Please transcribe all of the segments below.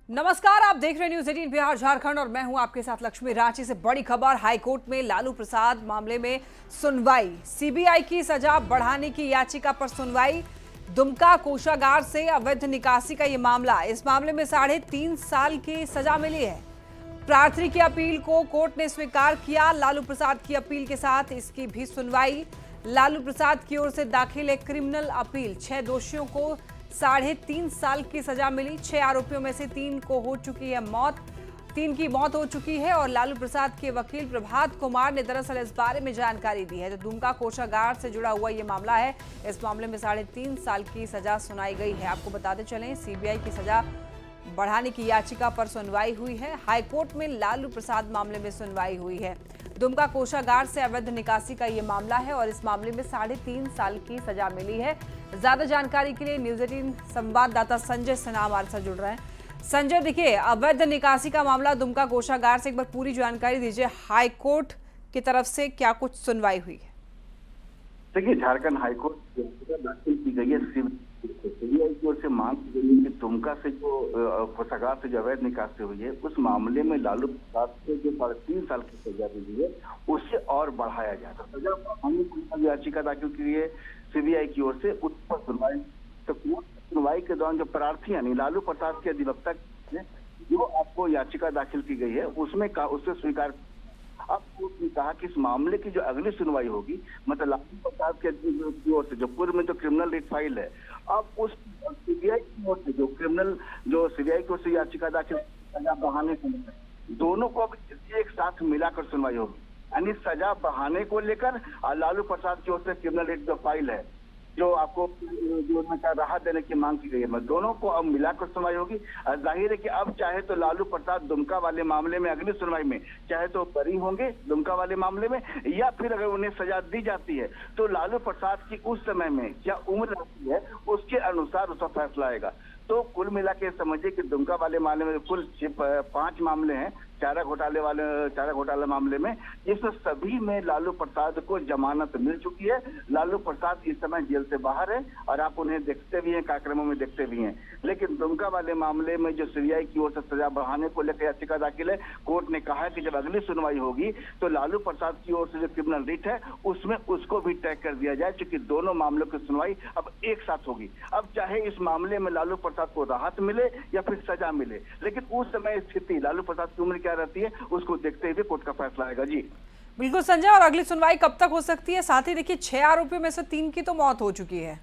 नमस्कार, आप देख रहे हैं न्यूज 18 बिहार झारखंड और मैं हूं आपके साथ लक्ष्मी। रांची से बड़ी खबर, हाईकोर्ट में लालू प्रसाद मामले में सुनवाई। सीबीआई की सजा बढ़ाने की याचिका पर सुनवाई। दुमका कोषागार से अवैध निकासी का यह मामला, इस मामले में 3.5 साल की सजा मिली है। प्रार्थी की अपील को कोर्ट ने स्वीकार किया। लालू प्रसाद की अपील के साथ इसकी भी सुनवाई। लालू प्रसाद की ओर से दाखिल एक क्रिमिनल अपील, 6 दोषियों को 3.5 साल की सजा मिली। 6 आरोपियों में से 3 को हो चुकी है मौत, 3 की मौत हो चुकी है। और लालू प्रसाद के वकील प्रभात कुमार ने दरअसल इस बारे में जानकारी दी है। तो दुमका कोषागार से जुड़ा हुआ ये मामला है। इस मामले में 3.5 साल की सजा सुनाई गई है। आपको बताते चलें, सीबीआई की सजा बढ़ाने की याचिका पर सुनवाई हुई है। हाईकोर्ट में लालू प्रसाद मामले में सुनवाई हुई है। दुमका कोषागार से अवैध निकासी का ये मामला है और इस मामले में 3.5 साल की सजा मिली है। ज्यादा जानकारी के लिए न्यूज 18 संवाददाता संजय सिन्हा हमारे साथ जुड़ रहे हैं। संजय, देखिए, अवैध निकासी का मामला दुमका कोषागार से, एक बार पूरी जानकारी दीजिए। हाईकोर्ट की तरफ से क्या कुछ सुनवाई हुई है? देखिए, झारखंड हाईकोर्ट दाखिल की गई है। सीबीआई की ओर से मांग की गई है कि दुमका से जो कोषागार से जो अवैध निकासी हुई है, उस मामले में लालू प्रसाद को जो 3.5 साल की सजा दी है उससे और बढ़ाया जाए। तो सजा बढ़ाने की याचिका दाखिल की है सीबीआई की ओर से, उस पर सुनवाई। तो सुनवाई के दौरान जो प्रार्थी यानी लालू प्रसाद के अधिवक्ता ने जो आपको याचिका दाखिल की गई है उसमें उससे स्वीकार। अब कोर्ट ने कहा कि इस मामले की जो अगली सुनवाई होगी, मतलब लालू प्रसाद की ओर से जो पूर्व में जो क्रिमिनल रिट फाइल है, अब उस सीबीआई की ओर से जो सीबीआई की ओर से याचिका दाखिल सजा बढ़ाने को लेकर, दोनों को अब एक साथ मिलाकर सुनवाई होगी। यानी सजा बढ़ाने को लेकर और लालू प्रसाद की ओर से क्रिमिनल रिट जो फाइल है, जो आपको जो राहत देने की मांग की गई है, दोनों को अब मिलाकर सुनवाई होगी। जाहिर है कि अब चाहे तो लालू प्रसाद दुमका वाले मामले में अगली सुनवाई में चाहे तो बरी होंगे दुमका वाले मामले में, या फिर अगर उन्हें सजा दी जाती है तो लालू प्रसाद की उस समय में क्या उम्र रहती है उसके अनुसार उसका फैसला आएगा। तो कुल मिला के समझिए कि दुमका वाले मामले में कुल 5 मामले हैं चारा घोटाला मामले में, जिसमें सभी में लालू प्रसाद को जमानत मिल चुकी है। लालू प्रसाद इस समय जेल से बाहर है और आप उन्हें देखते भी हैं, कार्यक्रमों में देखते भी हैं। लेकिन दुमका वाले मामले में जो सीबीआई की ओर से सजा बढ़ाने को लेकर याचिका दाखिल है, कोर्ट ने कहा है कि जब अगली सुनवाई होगी तो लालू प्रसाद की ओर से जो क्रिमिनल रिट है उसमें उसको भी टैग कर दिया जाए, क्योंकि दोनों मामलों की सुनवाई अब एक साथ होगी। अब चाहे इस मामले में लालू प्रसाद को राहत मिले या फिर सजा मिले, लेकिन उस समय स्थिति लालू प्रसाद की उम्र क्या रहती है उसको देखते हुए कोर्ट का फैसला आएगा। जी बिल्कुल संजय, और अगली सुनवाई कब तक हो सकती है? साथ ही देखिए, 6 आरोपियों में से 3 की तो मौत हो चुकी है।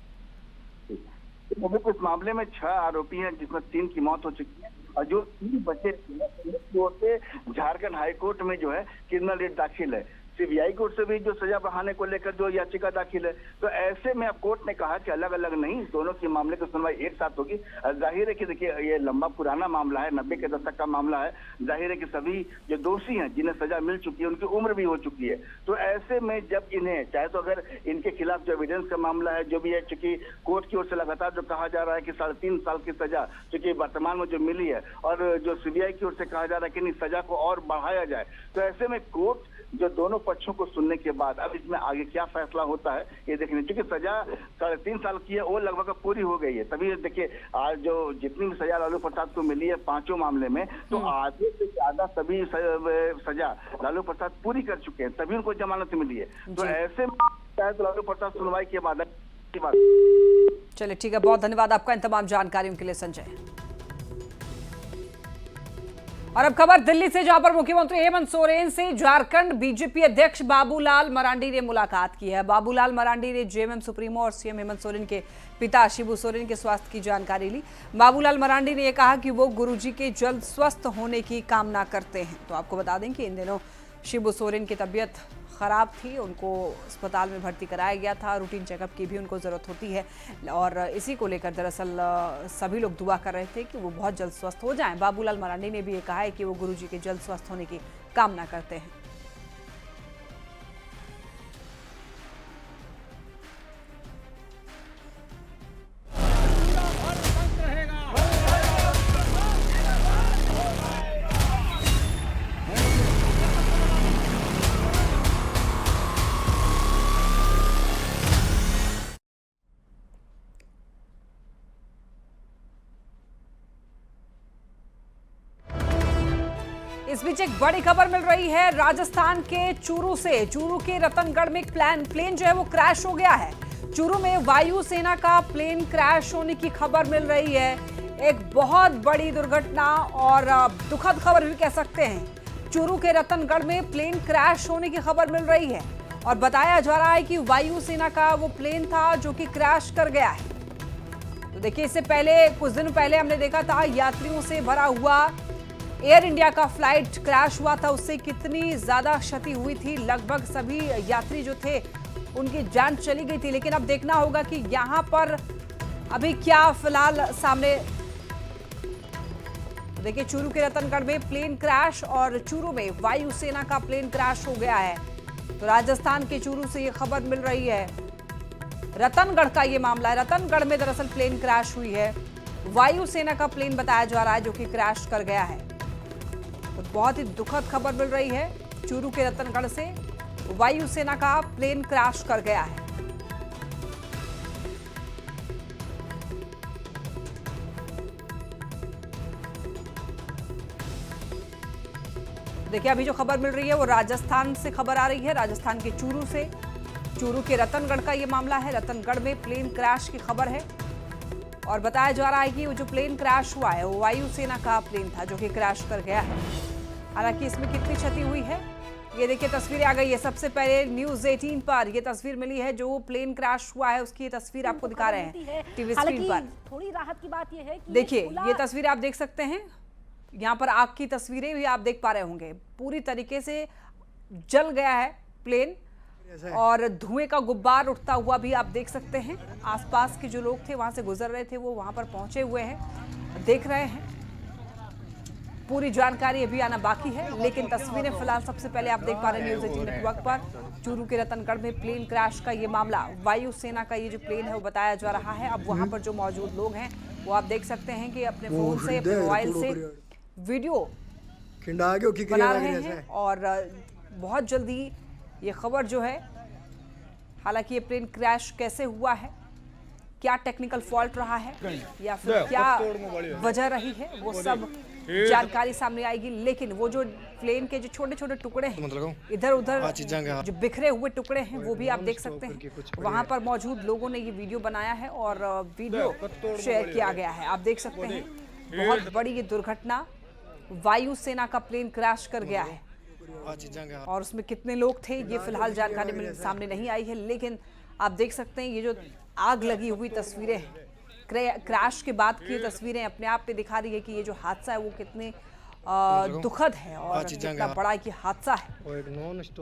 इस मामले में 6 आरोपी हैं, जिसमें 3 की मौत हो चुकी है और जो 3 बचे से झारखंड हाईकोर्ट में जो है क्रिमिनल रिट दाखिल है। सीबीआई कोर्ट से भी जो सजा बढ़ाने को लेकर जो याचिका दाखिल है, तो ऐसे में अब कोर्ट ने कहा कि अलग अलग नहीं, दोनों की मामले की सुनवाई एक साथ होगी। जाहिर है कि देखिए, ये लंबा पुराना मामला है, 90 के दशक का मामला है। जाहिर है कि सभी जो दोषी हैं जिन्हें सजा मिल चुकी है उनकी उम्र भी हो चुकी है। तो ऐसे में जब इन्हें चाहे तो अगर इनके खिलाफ जो एविडेंस का मामला है जो भी है, चूंकि कोर्ट की ओर से लगातार जो कहा जा रहा है कि 3.5 साल की सजा चूंकि वर्तमान में जो मिली है, और जो सीबीआई की ओर से कहा जा रहा है कि नहीं सजा को और बढ़ाया जाए, तो ऐसे में कोर्ट जो दोनों पक्षों को सुनने के बाद अब इसमें आगे क्या फैसला होता है ये देखने, क्योंकि सजा 3.5 साल की है वो लगभग पूरी हो गई है। तभी देखिए, आज जो जितनी भी सजा लालू प्रसाद को मिली है 5 मामले में, तो आधे से ज्यादा सभी सजा लालू प्रसाद पूरी कर चुके हैं, तभी उनको जमानत मिली है। तो ऐसे में शायद लालू प्रसाद सुनवाई के बाद। चलिए ठीक है, बहुत धन्यवाद आपका इन तमाम जानकारियों के लिए संजय। और अब खबर दिल्ली से, जहां पर मुख्यमंत्री हेमंत सोरेन से झारखंड बीजेपी अध्यक्ष बाबूलाल मरांडी ने मुलाकात की है। बाबूलाल मरांडी ने जेएमएम सुप्रीमो और सीएम हेमंत सोरेन के पिता शिबू सोरेन के स्वास्थ्य की जानकारी ली। बाबूलाल मरांडी ने यह कहा कि वो गुरुजी के जल्द स्वस्थ होने की कामना करते हैं। तो आपको बता दें कि इन दिनों शिबू सोरेन की तबीयत खराब थी, उनको अस्पताल में भर्ती कराया गया था। रूटीन चेकअप की भी उनको ज़रूरत होती है और इसी को लेकर दरअसल सभी लोग दुआ कर रहे थे कि वो बहुत जल्द स्वस्थ हो जाएं। बाबूलाल मरांडी ने भी ये कहा है कि वो गुरुजी के जल्द स्वस्थ होने की कामना करते हैं। इस बीच एक बड़ी खबर मिल रही है राजस्थान के चूरू से। चूरू के रतनगढ़ में एक प्लेन जो है वो क्रैश हो गया है। चूरू में वायुसेना का प्लेन क्रैश होने की खबर मिल रही है। एक बहुत बड़ी दुर्घटना और दुखद खबर भी कह सकते हैं। चूरू के रतनगढ़ में प्लेन क्रैश होने की खबर मिल रही है और बताया जा रहा है कि वायुसेना का वो प्लेन था जो कि क्रैश कर गया है। तो देखिए, इससे पहले कुछ दिन पहले हमने देखा था यात्रियों से भरा हुआ एयर इंडिया का फ्लाइट क्रैश हुआ था। उससे कितनी ज्यादा क्षति हुई थी, लगभग सभी यात्री जो थे उनकी जान चली गई थी। लेकिन अब देखना होगा कि यहाँ पर अभी क्या फिलहाल सामने। देखिए, चूरू के रतनगढ़ में प्लेन क्रैश और चूरू में वायुसेना का प्लेन क्रैश हो गया है। तो राजस्थान के चूरू से ये खबर मिल रही है। रतनगढ़ का ये मामला है। रतनगढ़ में दरअसल प्लेन क्रैश हुई है। वायुसेना का प्लेन बताया जा रहा है जो कि क्रैश कर गया है। तो बहुत ही दुखद खबर मिल रही है। चूरू के रतनगढ़ से वायुसेना का प्लेन क्रैश कर गया है। देखिए, अभी जो खबर मिल रही है वो राजस्थान से खबर आ रही है, राजस्थान के चूरू से। चूरू के रतनगढ़ का ये मामला है। रतनगढ़ में प्लेन क्रैश की खबर है और बताया जा रहा है कि वो जो प्लेन क्रैश हुआ है वो वायुसेना का प्लेन था जो कि क्रैश कर गया है। हालांकि इसमें कितनी क्षति हुई है ये देखिए, तस्वीरें आ गई है। सबसे पहले न्यूज़ 18 पर ये तस्वीर मिली है। जो प्लेन क्रैश हुआ है उसकी ये तस्वीर आपको दिखा रहे हैं टीवी स्क्रीन पर। थोड़ी राहत की बात ये है कि देखिए, ये तस्वीर आप देख सकते हैं। यहाँ पर आग की तस्वीरें भी आप देख पा रहे होंगे। पूरी तरीके से जल गया है प्लेन और धुएं का गुब्बार उठता हुआ भी आप देख सकते हैं। आसपास के जो लोग थे वहां से गुजर रहे थे वो वहां पर पहुंचे हुए हैं, देख रहे हैं। पूरी जानकारी अभी आना बाकी है, लेकिन तस्वीरें फिलहाल सबसे पहले आप देख पा रहे हैं न्यूज़ 18 नेटवर्क पर। चूरू के रतनगढ़ में प्लेन क्रैश का ये मामला, वायुसेना का ये जो प्लेन है वो बताया जा रहा है। अब वहां पर जो मौजूद लोग हैं वो आप देख सकते हैं कि अपने फोन से, अपने मोबाइल से वीडियो बना रहे हैं और बहुत जल्दी ये खबर जो है, हालांकि ये प्लेन क्रैश कैसे हुआ है, क्या टेक्निकल फॉल्ट रहा है या फिर क्या वजह रही है, वो सब जानकारी सामने आएगी। लेकिन वो जो प्लेन के जो छोटे छोटे टुकड़े हैं, इधर उधर जो बिखरे हुए टुकड़े हैं, वो भी आप देख सकते हैं। वहां पर मौजूद लोगों ने ये वीडियो बनाया है और वीडियो शेयर किया गया है। आप देख सकते हैं बहुत बड़ी ये दुर्घटना, वायुसेना का प्लेन क्रैश कर गया है और उसमें कितने लोग थे ये फिलहाल जानकारी सामने नहीं आई है। लेकिन आप देख सकते हैं ये जो आग लगी हुई तस्वीरें हैं, क्रैश के बाद की तस्वीरें अपने आप पे दिखा रही है कि ये जो हादसा है वो कितने दुखद है और कितना बड़ा ये हादसा है।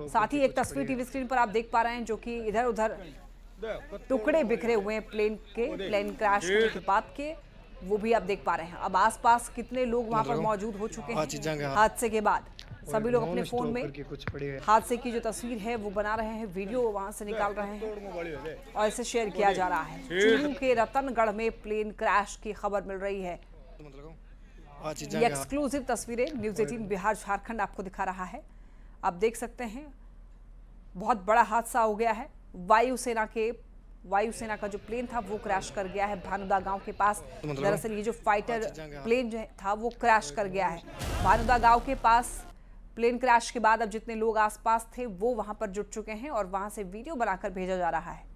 साथ ही एक तस्वीर टीवी स्क्रीन पर आप देख पा रहे हैं जो कि इधर उधर टुकड़े बिखरे हुए हैं प्लेन क्रैश होने के बाद के, वो भी आप देख पा रहे हैं। अब आसपास कितने लोग वहां पर मौजूद हो चुके हैं हादसे के बाद। सभी लोग अपने फोन में हादसे की जो तस्वीर है वो बना रहे हैं, वीडियो वहां से निकाल रहे हैं और इसे शेयर किया जा रहा है। चूरू के रतनगढ़ में प्लेन क्रैश की खबर मिल रही है। ये एक्सक्लूसिव तस्वीरें न्यूज़ 18 बिहार झारखंड आपको दिखा रहा है। आप देख सकते हैं बहुत बड़ा हादसा हो गया है। वायुसेना का जो प्लेन था वो क्रैश कर गया है भानुदा गांव के पास। दरअसल ये जो फाइटर प्लेन जो था वो क्रैश कर गया है भानुदा गांव के पास। प्लेन क्रैश के बाद अब जितने लोग आसपास थे वो वहां पर जुट चुके हैं और वहां से वीडियो बनाकर भेजा जा रहा है।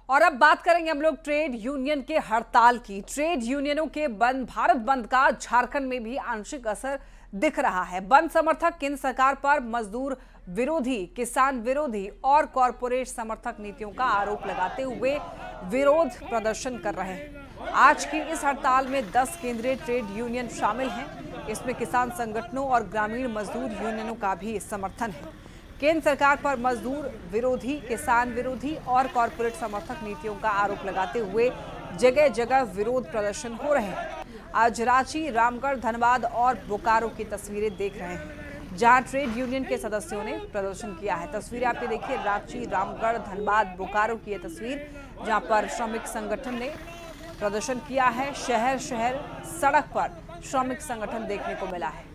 और अब बात करेंगे हम लोग ट्रेड यूनियन के हड़ताल की। ट्रेड यूनियनों के बंद, भारत बंद का झारखंड में भी आंशिक असर दिख रहा है। बंद समर्थक केंद्र सरकार पर मजदूर विरोधी, किसान विरोधी और कॉरपोरेट समर्थक नीतियों का आरोप लगाते हुए विरोध प्रदर्शन कर रहे हैं। आज की इस हड़ताल में 10 केंद्रीय ट्रेड यूनियन शामिल हैं। इसमें किसान संगठनों और ग्रामीण मजदूर यूनियनों का भी समर्थन है। केंद्र सरकार पर मजदूर विरोधी, किसान विरोधी और कॉरपोरेट समर्थक नीतियों का आरोप लगाते हुए जगह जगह विरोध प्रदर्शन हो रहे हैं। आज रांची, रामगढ़, धनबाद और बोकारो की तस्वीरें देख रहे हैं जहां ट्रेड यूनियन के सदस्यों ने प्रदर्शन किया है। तस्वीरें आप ये देखिए, रांची, रामगढ़, धनबाद, बोकारो की ये तस्वीर जहां पर श्रमिक संगठन ने प्रदर्शन किया है। शहर शहर सड़क पर श्रमिक संगठन देखने को मिला है।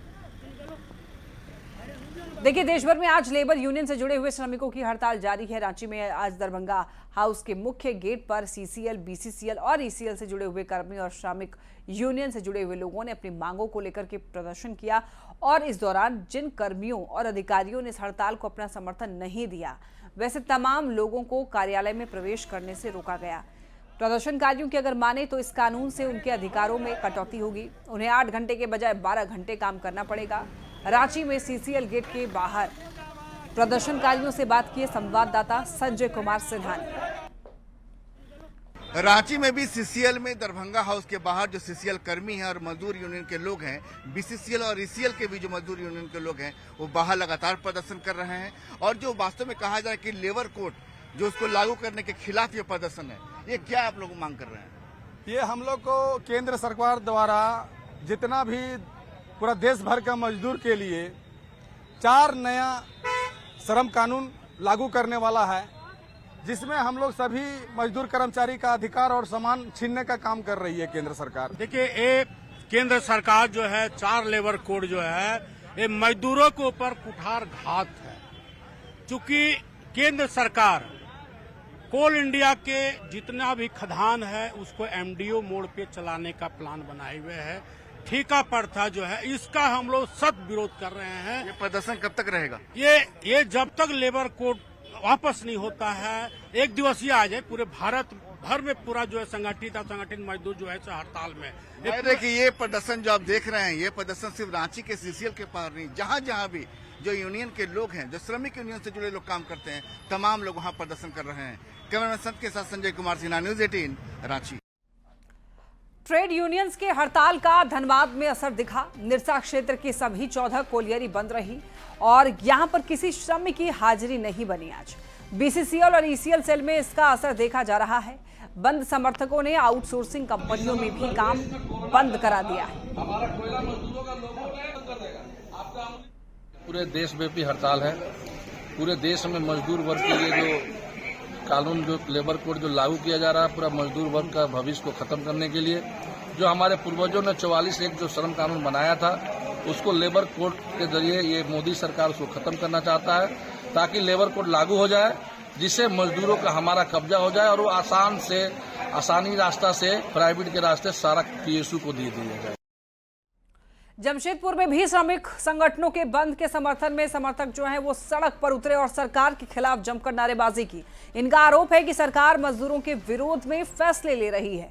देखिए, देश भर में आज लेबर यूनियन से जुड़े हुए श्रमिकों की हड़ताल जारी है। रांची में आज दरभंगा हाउस के मुख्य गेट पर सीसीएल, बीसीसीएल और ईसीएल से जुड़े हुए कर्मी और श्रमिक यूनियन से जुड़े हुए लोगों ने अपनी मांगों को लेकर के प्रदर्शन किया और इस दौरान जिन कर्मियों और अधिकारियों ने इस हड़ताल को अपना समर्थन नहीं दिया, वैसे तमाम लोगों को कार्यालय में प्रवेश करने से रोका गया। प्रदर्शनकारियों की अगर माने तो इस कानून से उनके अधिकारों में कटौती होगी। उन्हें 8 घंटे के बजाय 12 घंटे काम करना पड़ेगा। रांची में सीसीएल गेट के बाहर प्रदर्शनकारियों से बात किए संवाददाता संजय कुमार सिन्हा ने। रांची में भी सीसीएल में दरभंगा हाउस के बाहर जो सीसीएल कर्मी हैं और मजदूर यूनियन के लोग हैं, बीसीसीएल और ईसीएल के भी जो मजदूर यूनियन के लोग हैं, वो बाहर लगातार प्रदर्शन कर रहे हैं। और जो वास्तव में कहा जाए कि लेबर कोड जो उसको लागू करने के खिलाफ ये प्रदर्शन है, ये क्या आप लोग मांग कर रहे हैं? ये हम लोग को केंद्र सरकार द्वारा जितना भी पूरा देश भर का मजदूर के लिए 4 नया श्रम कानून लागू करने वाला है, जिसमें हम लोग सभी मजदूर कर्मचारी का अधिकार और सम्मान छीनने का काम कर रही है केंद्र सरकार। देखिए, ये केंद्र सरकार जो है 4 लेबर कोड जो है ये मजदूरों के ऊपर कुठारघात है। चूंकि केंद्र सरकार कोल इंडिया के जितना भी खदान है उसको एमडीओ मोड पे चलाने का प्लान बनाए हुए है। ठेका प्रथा जो है इसका हम लोग सख्त विरोध कर रहे हैं। ये प्रदर्शन कब तक रहेगा? ये जब तक लेबर कोड वापस नहीं होता है, एक दिवसीय आ जाए, पूरे भारत भर में पूरा जो है संगठित मजदूर जो है हड़ताल में। देखिए, ये प्रदर्शन जो आप देख रहे हैं, ये प्रदर्शन सिर्फ रांची के सीसीएल के पार नहीं, जहाँ जहाँ भी जो यूनियन के लोग हैं, जो श्रमिक यूनियन से जुड़े लोग काम करते हैं, तमाम लोग वहाँ प्रदर्शन कर रहे हैं। कैमरामैन संत के साथ Sanjay Kumar Sinha, news 18 Ranchi. Trade unions के हड़ताल का धनबाद में असर दिखा। निरसा क्षेत्र की सभी 14 कोलियरी बंद रही और यहां पर किसी श्रमिक की हाजिरी नहीं बनी। आज बीसीसीएल और ईसीएल सेल में इसका असर देखा जा रहा है। बंद समर्थकों ने आउटसोर्सिंग कंपनियों में भी काम बंद करा दिया है। पूरे देशव्यापी हड़ताल है। पूरे देश में मजदूर वर्ग के लिए जो कानून, जो लेबर कोड जो लागू किया जा रहा है, पूरा मजदूर वर्ग का भविष्य को खत्म करने के लिए, जो हमारे पूर्वजों ने 44 जो श्रम कानून बनाया था, उसको लेबर कोड के जरिए ये मोदी सरकार उसको खत्म करना चाहता है, ताकि लेबर कोड लागू हो जाए, जिससे मजदूरों का हमारा कब्जा हो जाए और वो आसानी रास्ता से प्राइवेट के रास्ते सारा पीएसयू को दे दिया जाए। जमशेदपुर में भी श्रमिक संगठनों के बंद के समर्थन में समर्थक जो हैं वो सड़क पर उतरे और सरकार के खिलाफ जमकर नारेबाजी की। इनका आरोप है कि सरकार मजदूरों के विरोध में फैसले ले रही है।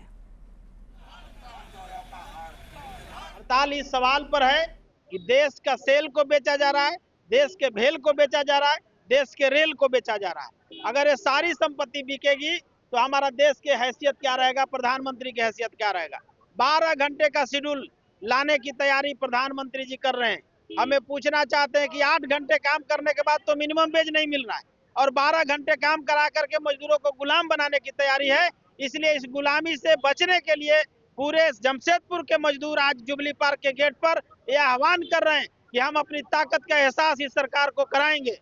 हड़ताल इस सवाल पर है कि देश का सेल को बेचा जा रहा है, देश के भेल को बेचा जा रहा है, देश के रेल को बेचा जा रहा है। अगर ये सारी संपत्ति बिकेगी तो हमारा देश की हैसियत क्या रहेगा, प्रधानमंत्री की हैसियत क्या रहेगा। 12 घंटे का शेड्यूल लाने की तैयारी प्रधानमंत्री जी कर रहे हैं। हमें पूछना चाहते हैं कि 8 घंटे काम करने के बाद तो मिनिमम वेज नहीं मिल रहा है और 12 घंटे काम करा करके मजदूरों को गुलाम बनाने की तैयारी है। इसलिए इस गुलामी से बचने के लिए पूरे जमशेदपुर के मजदूर आज जुबली पार्क के गेट पर यह आह्वान कर रहे हैं कि हम अपनी ताकत का एहसास इस सरकार को कराएंगे।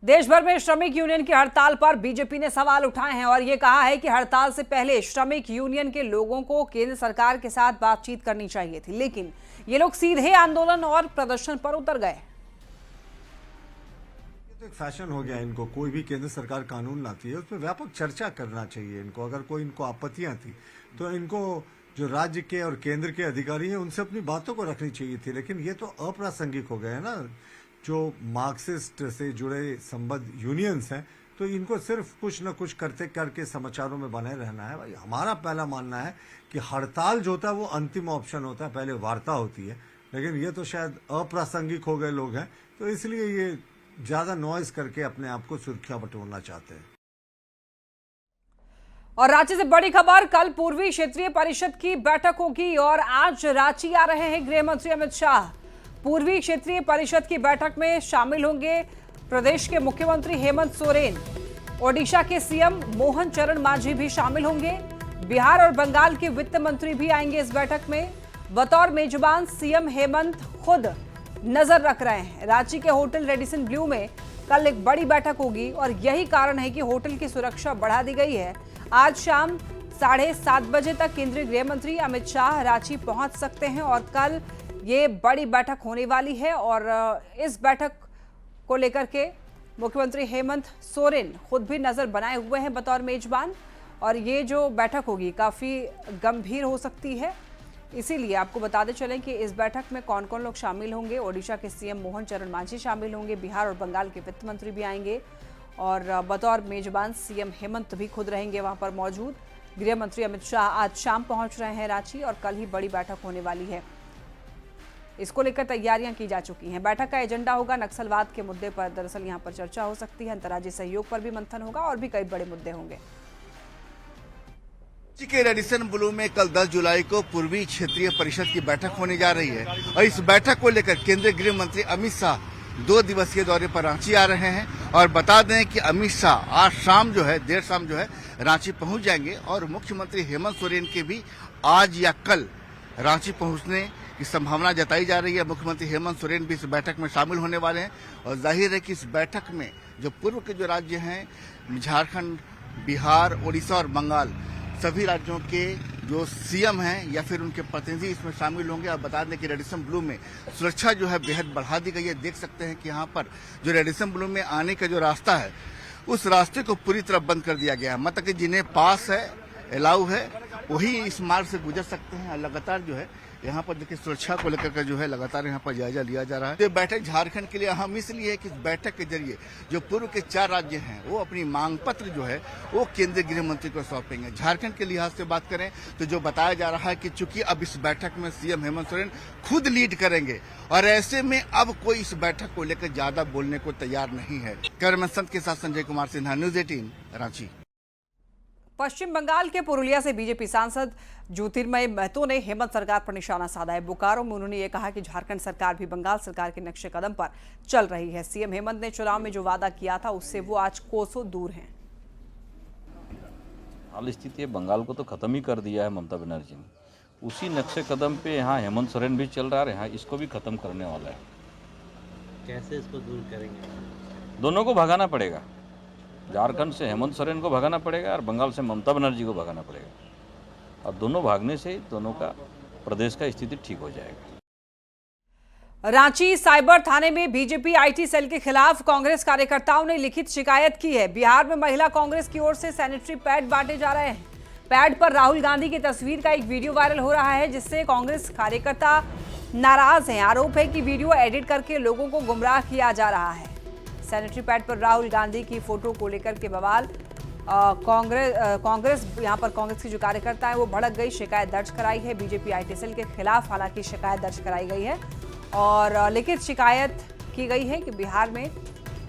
देश भर में श्रमिक यूनियन की हड़ताल पर बीजेपी ने सवाल उठाए हैं और ये कहा है कि हड़ताल से पहले श्रमिक यूनियन के लोगों को केंद्र सरकार के साथ बातचीत करनी चाहिए थी, लेकिन ये लोग सीधे आंदोलन और प्रदर्शन पर उतर गए। तो एक फैशन हो गया इनको, कोई भी केंद्र सरकार कानून लाती है उसमें व्यापक चर्चा करना चाहिए इनको। अगर कोई इनको आपत्तियां थी तो इनको जो राज्य के और केंद्र के अधिकारी हैं उनसे अपनी बातों को रखनी चाहिए थी, लेकिन ये तो अप्रासंगिक हो गए ना। जो मार्क्सिस्ट से जुड़े संबद्ध यूनियंस हैं तो इनको सिर्फ कुछ न कुछ करके समाचारों में बने रहना है। भाई, हमारा पहला मानना है कि हड़ताल जो होता है वो अंतिम ऑप्शन होता है, पहले वार्ता होती है, लेकिन ये तो शायद अप्रासंगिक हो गए लोग हैं, तो इसलिए ये ज्यादा नॉइज करके अपने आप को सुर्खियां बटोरना चाहते हैं। और रांची से बड़ी खबर, कल पूर्वी क्षेत्रीय परिषद की बैठक होगी और आज रांची आ रहे हैं गृह मंत्री अमित शाह। पूर्वी क्षेत्रीय परिषद की बैठक में शामिल होंगे प्रदेश के मुख्यमंत्री हेमंत सोरेन, ओडिशा के सीएम मोहन चरण मांझी भी शामिल होंगे। बिहार और बंगाल के वित्त मंत्री भी आएंगे इस बैठक में। बतौर मेजबान सीएम हेमंत खुद नजर रख रहे हैं। रांची के होटल रेडिसन ब्लू में कल एक बड़ी बैठक होगी और यही कारण है कि होटल की सुरक्षा बढ़ा दी गई है। आज शाम 7:30 बजे तक केंद्रीय गृह मंत्री अमित शाह रांची पहुंच सकते हैं और कल ये बड़ी बैठक होने वाली है और इस बैठक को लेकर के मुख्यमंत्री हेमंत सोरेन खुद भी नजर बनाए हुए हैं बतौर मेजबान। और ये जो बैठक होगी काफ़ी गंभीर हो सकती है, इसीलिए आपको बताते चलें कि इस बैठक में कौन कौन लोग शामिल होंगे। ओडिशा के सीएम मोहन चरण मांझी शामिल होंगे, बिहार और बंगाल के वित्त मंत्री भी आएंगे और बतौर मेजबान सीएम हेमंत भी खुद रहेंगे वहां पर मौजूद। गृह मंत्री अमित शाह आज शाम पहुंच रहे हैं रांची और कल ही बड़ी बैठक होने वाली है। इसको लेकर तैयारियां की जा चुकी हैं। बैठक का एजेंडा होगा नक्सलवाद के मुद्दे पर, दरअसल यहां पर चर्चा हो सकती है, अंतर्राज्यीय सहयोग पर भी मंथन होगा और भी कई बड़े मुद्दे होंगे। राज्य के रेडिसन ब्लू में कल 10 जुलाई को पूर्वी क्षेत्रीय परिषद की बैठक होने जा रही है और इस बैठक को लेकर केंद्रीय गृह मंत्री अमित शाह 2 दिवसीय दौरे पर रांची आ रहे हैं। और बता दें कि अमित शाह आज शाम जो है देर शाम जो है रांची पहुंच जाएंगे और मुख्यमंत्री हेमंत सोरेन के भी आज या कल रांची पहुंचने की संभावना जताई जा रही है। मुख्यमंत्री हेमंत सोरेन भी इस बैठक में शामिल होने वाले हैं और जाहिर है कि इस बैठक में जो पूर्व के जो राज्य हैं झारखंड, बिहार, उड़ीसा और बंगाल, सभी राज्यों के जो सीएम हैं या फिर उनके प्रतिनिधि इसमें शामिल होंगे। आप बता दें कि रेडिसन ब्लू में सुरक्षा जो है बेहद बढ़ा दी गई है। देख सकते हैं कि यहाँ पर जो रेडिसन ब्लू में आने का जो रास्ता है उस रास्ते को पूरी तरह बंद कर दिया गया है। मतलब कि जिन्हें पास है, अलाउ है, वही इस मार्ग से गुजर सकते हैं। लगातार जो है यहाँ पर देखिए सुरक्षा को लेकर के जो है लगातार यहाँ पर जायजा लिया जा रहा है। ये बैठक झारखंड के लिए अहम इसलिए है कि इस बैठक के जरिए जो पूर्व के 4 राज्य हैं वो अपनी मांग पत्र जो है वो केंद्रीय गृह मंत्री को सौंपेंगे। झारखंड के लिहाज से बात करें तो जो बताया जा रहा है कि चूंकि अब इस बैठक में सीएम हेमंत सोरेन खुद लीड करेंगे और ऐसे में अब कोई इस बैठक को लेकर ज्यादा बोलने को तैयार नहीं है। कैमरामैन संत के साथ संजय कुमार सिन्हा, न्यूज 18 रांची। पश्चिम बंगाल के पुरुलिया से बीजेपी सांसद ज्योतिर्मय महतो ने हेमंत सरकार पर निशाना साधा है। बोकारो में उन्होंने ये कहा कि झारखंड सरकार भी बंगाल सरकार के नक्शे कदम पर चल रही है। सीएम हेमंत ने चुनाव में जो वादा किया था उससे वो आज कोसों दूर हैं। हाल स्थिति बंगाल को तो खत्म ही कर दिया है ममता बनर्जी ने, उसी नक्शे कदम पे यहाँ हेमंत सोरेन भी चल रहा है, यहाँ इसको भी खत्म करने वाला है। कैसे इसको दूर करेंगे? दोनों को भगाना पड़ेगा, झारखंड से हेमंत सोरेन को भगाना पड़ेगा और बंगाल से ममता बनर्जी को भगाना पड़ेगा। और दोनों भागने से दोनों का प्रदेश का स्थिति ठीक हो जाएगा। रांची साइबर थाने में बीजेपी आईटी सेल के खिलाफ कांग्रेस कार्यकर्ताओं ने लिखित शिकायत की है। बिहार में महिला कांग्रेस की ओर से सैनिटरी पैड बांटे जा रहे हैं। पैड पर राहुल गांधी की तस्वीर का एक वीडियो वायरल हो रहा है जिससे कांग्रेस कार्यकर्ता नाराज हैं। आरोप है कि वीडियो एडिट करके लोगों को गुमराह किया जा रहा है। सैनिटरी पैड पर राहुल गांधी की फोटो को लेकर के बवाल। कांग्रेस यहाँ पर कांग्रेस की जो कार्यकर्ता है वो भड़क गई, शिकायत दर्ज कराई है बीजेपी आईटी सेल के खिलाफ। हालांकि शिकायत दर्ज कराई गई है और लिखित शिकायत की गई है कि बिहार में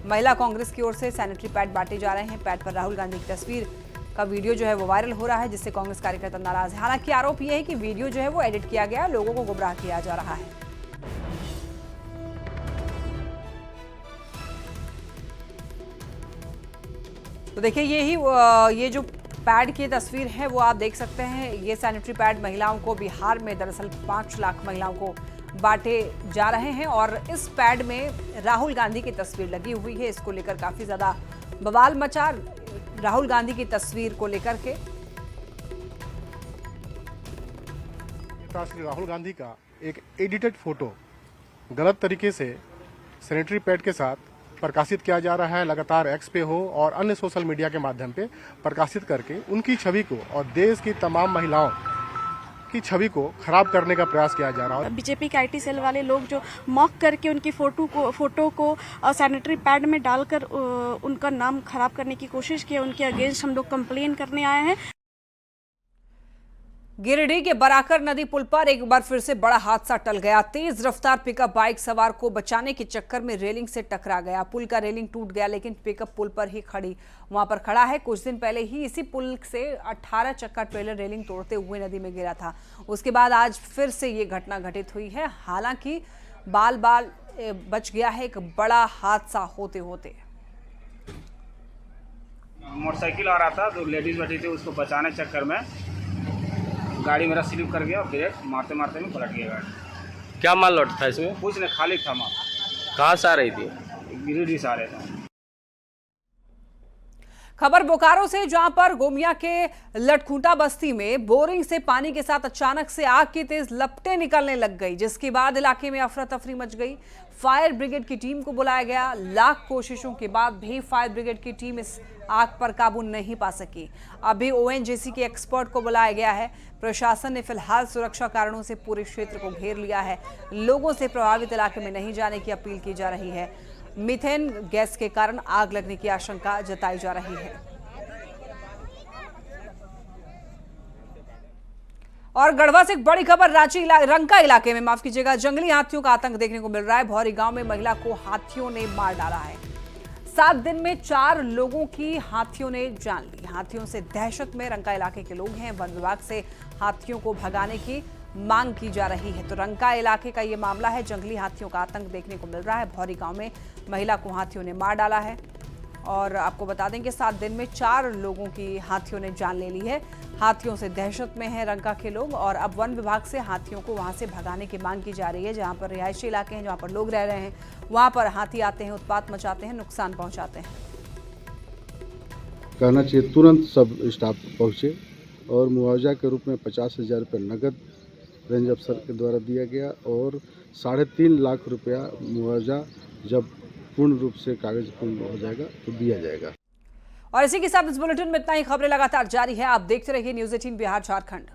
महिला कांग्रेस की ओर से सैनिटरी पैड बांटे जा रहे हैं। पैड पर राहुल गांधी की तस्वीर का वीडियो जो है वो वायरल हो रहा है जिससे कांग्रेस कार्यकर्ता नाराज है। हालांकि आरोप यह है कि वीडियो जो है वो एडिट किया गया, लोगों को गुमराह किया जा रहा है। तो देखिए ये जो पैड की तस्वीर है वो आप देख सकते हैं। ये सैनिटरी पैड महिलाओं को बिहार में दरअसल 5 लाख महिलाओं को बांटे जा रहे हैं और इस पैड में राहुल गांधी की तस्वीर लगी हुई है। इसको लेकर काफी ज्यादा बवाल मचा राहुल गांधी की तस्वीर को लेकर के। श्री राहुल गांधी का एक एडिटेड फोटो गलत तरीके से सैनिटरी पैड के साथ प्रकाशित किया जा रहा है। लगातार एक्स पे हो और अन्य सोशल मीडिया के माध्यम पे प्रकाशित करके उनकी छवि को और देश की तमाम महिलाओं की छवि को खराब करने का प्रयास किया जा रहा है। बीजेपी के आईटी सेल वाले लोग जो मॉक करके उनकी फोटो को सैनिटरी पैड में डालकर उनका नाम खराब करने की कोशिश की है, उनके अगेंस्ट हम लोग कंप्लेन करने आए हैं। गिरिडीह के बराकर नदी पुल पर एक बार फिर से बड़ा हादसा टल गया। तेज रफ्तार पिकअप बाइक सवार को बचाने के चक्कर में रेलिंग से टकरा गया। पुल का रेलिंग टूट गया लेकिन पिकअप पुल पर ही वहां पर खड़ा है। कुछ दिन पहले ही इसी पुल से 18 चक्का ट्रेलर रेलिंग तोड़ते हुए नदी में गिरा था। उसके बाद आज फिर से ये घटना घटित हुई है। हालांकि बाल बच गया है एक बड़ा हादसा होते होते। मोटरसाइकिल आ रहा था, जो लेडीज बैठी थी उसको बचाने चक्कर में गाड़ी मेरा स्लिप कर गया, ब्रेक मारते मारते में पलट गया गाड़ी। क्या माल लौट था इसमें? कुछ नहीं, खाली था माल। कहाँ से आ रही थी? गिरिडीह से आ रहे थे। खबर बोकारो से, जहां पर गोमिया के लटखूंटा बस्ती में बोरिंग से पानी के साथ अचानक से आग की तेज लपटें निकलने लग गई, जिसके बाद इलाके में अफरा तफरी मच गई। फायर ब्रिगेड की टीम को बुलाया गया। लाख कोशिशों के बाद भी फायर ब्रिगेड की टीम इस आग पर काबू नहीं पा सकी। अभी ओएनजीसी के एक्सपर्ट को बुलाया गया है। प्रशासन ने फिलहाल सुरक्षा कारणों से पूरे क्षेत्र को घेर लिया है। लोगों से प्रभावित इलाके में नहीं जाने की अपील की जा रही है। मीथेन गैस के कारण आग लगने की आशंका जताई जा रही है। और गढ़वा से एक बड़ी खबर, रांची रंका इलाके में, माफ कीजिएगा, जंगली हाथियों का आतंक देखने को मिल रहा है। भौरी गांव में महिला को हाथियों ने मार डाला है। 7 दिन में 4 लोगों की हाथियों ने जान ली। हाथियों से दहशत में रंका इलाके के लोग हैं। वन विभाग से हाथियों को भगाने की मांग की जा रही है। तो रंका इलाके का ये मामला है, जंगली हाथियों का आतंक देखने को मिल रहा है। भौरी गांव में महिला को हाथियों ने मार डाला है। और आपको बता दें कि 7 दिन में 4 लोगों की हाथियों ने जान ले ली है। हाथियों से दहशत में है रंका के लोग, और अब वन विभाग से हाथियों को वहां से भगाने की मांग की जा रही है। जहां पर रिहायशी इलाके हैं, जहां पर लोग रह रहे हैं, वहां पर हाथी आते हैं, उत्पात मचाते हैं, नुकसान पहुंचाते हैं। कहना चाहिए तुरंत सब स्टाफ पहुंचे और मुआवजा के रूप में 50,000 रुपये नगद रेंज अफसर के द्वारा दिया गया और 3.5 लाख रुपया मुआवजा जब पूर्ण रूप से कागज पूर्ण हो जाएगा तो दिया जाएगा। और इसी के साथ इस बुलेटिन में इतना ही। खबरें लगातार जारी है, आप देखते रहिए न्यूज़ 18 बिहार झारखंड।